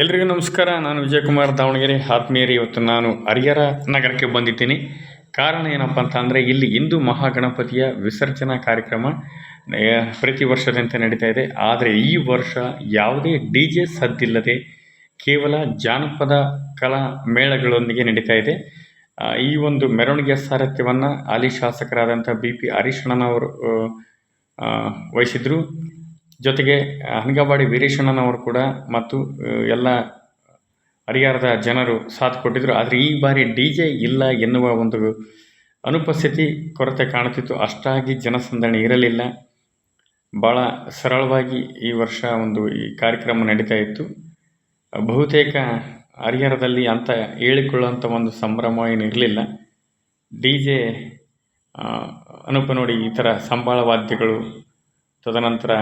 ಎಲ್ರಿಗೂ ನಮಸ್ಕಾರ. ನಾನು ವಿಜಯಕುಮಾರ್ ದಾವಣಗೆರೆ ಆತ್ಮೀಯರೇ. ಇವತ್ತು ನಾನು ಹರಿಹರ ನಗರಕ್ಕೆ ಬಂದಿದ್ದೀನಿ. ಕಾರಣ ಏನಪ್ಪ ಅಂತ ಅಂದರೆ, ಇಲ್ಲಿ ಹಿಂದೂ ಮಹಾಗಣಪತಿಯ ವಿಸರ್ಜನಾ ಕಾರ್ಯಕ್ರಮ ಪ್ರತಿ ವರ್ಷದಂತೆ ನಡೀತಾ ಇದೆ. ಆದರೆ ಈ ವರ್ಷ ಯಾವುದೇ DJ ಸದ್ದಿಲ್ಲದೆ ಕೇವಲ ಜಾನಪದ ಕಲಾ ಮೇಳಗಳೊಂದಿಗೆ ನಡೀತಾ ಇದೆ. ಈ ಒಂದು ಮೆರವಣಿಗೆಯ ಸಾರಥ್ಯವನ್ನು ಹಾಲಿ ಶಾಸಕರಾದಂಥ BP ಹರೀಶಣ್ಣನವರು ವಹಿಸಿದ್ರು. ಜೊತೆಗೆ ಹನಗವಾಡಿ ವೀರೇಶಣ್ಣನವರು ಕೂಡ ಮತ್ತು ಎಲ್ಲ ಹರಿಹರದ ಜನರು ಸಾಥ್ ಕೊಟ್ಟಿದ್ದರು. ಆದರೆ ಈ ಬಾರಿ DJ ಇಲ್ಲ ಎನ್ನುವ ಒಂದು ಅನುಪಸ್ಥಿತಿ ಕೊರತೆ ಕಾಣುತ್ತಿತ್ತು. ಅಷ್ಟಾಗಿ ಜನಸಂದಣಿ ಇರಲಿಲ್ಲ. ಭಾಳ ಸರಳವಾಗಿ ಈ ವರ್ಷ ಈ ಕಾರ್ಯಕ್ರಮ ನಡೀತಾ ಇತ್ತು. ಬಹುತೇಕ ಹರಿಹರದಲ್ಲಿ ಅಂತ ಹೇಳಿಕೊಳ್ಳುವಂಥ ಒಂದು ಸಂಭ್ರಮ ಏನು ಇರಲಿಲ್ಲ. DJ ಅನುಪ ನೋಡಿ, ಈ ಥರ ಸಂಬಾಳ ವಾದ್ಯಗಳು, ತದನಂತರ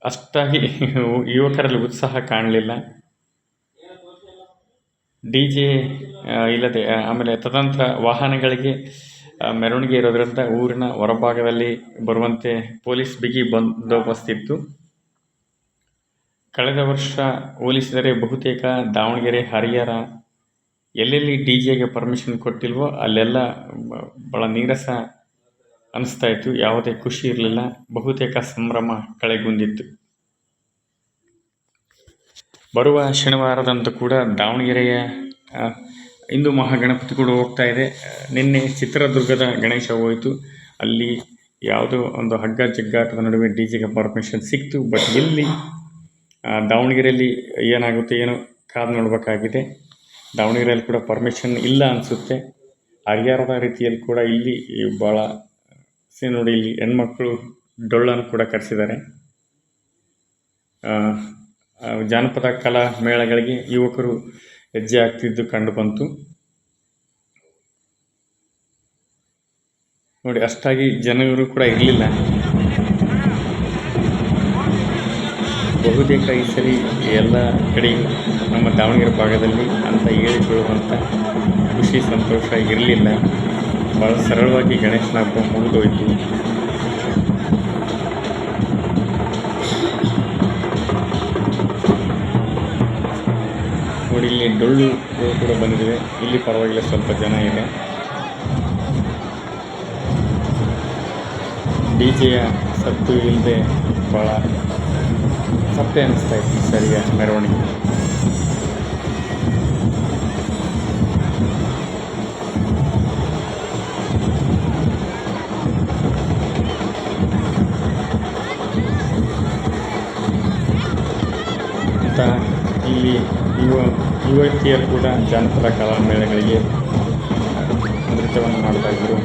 ಅಷ್ಟಾಗಿ ಯುವಕರಲ್ಲಿ ಉತ್ಸಾಹ ಕಾಣಲಿಲ್ಲ. DJ ಇಲ್ಲದೆ ಆಮೇಲೆ ತದನಂತರ ವಾಹನಗಳಿಗೆ ಮೆರವಣಿಗೆ ಇರೋದರಿಂದ ಊರಿನ ಹೊರಭಾಗದಲ್ಲಿ ಬರುವಂತೆ ಪೊಲೀಸ್ ಬಿಗಿ ಬಂದೋಬಸ್ತಿತ್ತು. ಕಳೆದ ವರ್ಷ ಹೋಲಿಸಿದರೆ ಬಹುತೇಕ ದಾವಣಗೆರೆ, ಹರಿಹರ ಎಲ್ಲೆಲ್ಲಿ DJಗೆ ಪರ್ಮಿಷನ್ ಕೊಟ್ಟಿಲ್ವೋ ಅಲ್ಲೆಲ್ಲ ಭಾಳ ನೀರಸ ಅನಿಸ್ತಾ ಇತ್ತು. ಯಾವುದೇ ಖುಷಿ ಇರಲಿಲ್ಲ. ಬಹುತೇಕ ಸಂಭ್ರಮ ಕಳೆಗುಂದಿತ್ತು. ಬರುವ ಶನಿವಾರದಂತೂ ಕೂಡ ದಾವಣಗೆರೆಯ ಹಿಂದೂ ಮಹಾಗಣಪತಿ ಕೂಡ ಹೋಗ್ತಾ ಇದೆ. ನಿನ್ನೆ ಚಿತ್ರದುರ್ಗದ ಗಣೇಶ ಹೋಯಿತು. ಅಲ್ಲಿ ಯಾವುದೋ ಒಂದು ಹಗ್ಗ ಜಗ್ಗಾಟದ ನಡುವೆ DJಗೆ ಪರ್ಮಿಷನ್ ಸಿಕ್ತು. ಬಟ್ ಇಲ್ಲಿ ದಾವಣಗೆರೆಯಲ್ಲಿ ಏನಾಗುತ್ತೆ ಏನೋ ಕಾದು ನೋಡಬೇಕಾಗಿದೆ. ದಾವಣಗೆರೆಯಲ್ಲಿ ಕೂಡ ಪರ್ಮಿಷನ್ ಇಲ್ಲ ಅನಿಸುತ್ತೆ. ಹರಿಹರದ ರೀತಿಯಲ್ಲಿ ಕೂಡ ಇಲ್ಲಿ ಭಾಳ ನೋಡಿ, ಇಲ್ಲಿ ಹೆಣ್ಮಕ್ಳು ಡೊಳ್ಳನ್ನು ಕೂಡ ಕರೆಸಿದ್ದಾರೆ. ಜಾನಪದ ಕಲಾ ಮೇಳಗಳಿಗೆ ಯುವಕರು ಹೆಜ್ಜೆ ಹಾಕ್ತಿದ್ದು ಕಂಡು ಬಂತು. ನೋಡಿ, ಅಷ್ಟಾಗಿ ಜನರು ಕೂಡ ಇರಲಿಲ್ಲ. ಬಹುತೇಕ ಈ ಸರಿ ಎಲ್ಲ ಕಡೆಯೂ ನಮ್ಮ ದಾವಣಗೆರೆ ಭಾಗದಲ್ಲಿ ಅಂತ ಹೇಳಿಕೊಳ್ಳುವಂಥ ಖುಷಿ ಸಂತೋಷ ಇರಲಿಲ್ಲ. ಭಾಳ ಸರಳವಾಗಿ ಗಣೇಶನ ಹಬ್ಬ ಮುಗಿದೋಯ್ತು. ನೋಡಿ, ಇಲ್ಲಿ ಡೊಳ್ಳು ಕೂಡ ಬಂದಿದೆ. ಇಲ್ಲಿ ಪರವಾಗಿಲ್ಲ, ಸ್ವಲ್ಪ ಜನ ಇದೆ. DJಯ ಸದ್ದು ಇಲ್ಲದೆ ಭಾಳ ಸಪ್ಪೆ ಅನ್ನಿಸ್ತಾ ಇತ್ತು ಸರಿಯ ಮೆರವಣಿಗೆ. ಅಂತ ಇಲ್ಲಿ ಯುವತಿಯರು ಕೂಡ ಜಾನಪದ ಕಲಾ ಮೇಳಗಳಿಗೆ ನೃತ್ಯವನ್ನು ಮಾಡ್ತಾಯಿದ್ರು.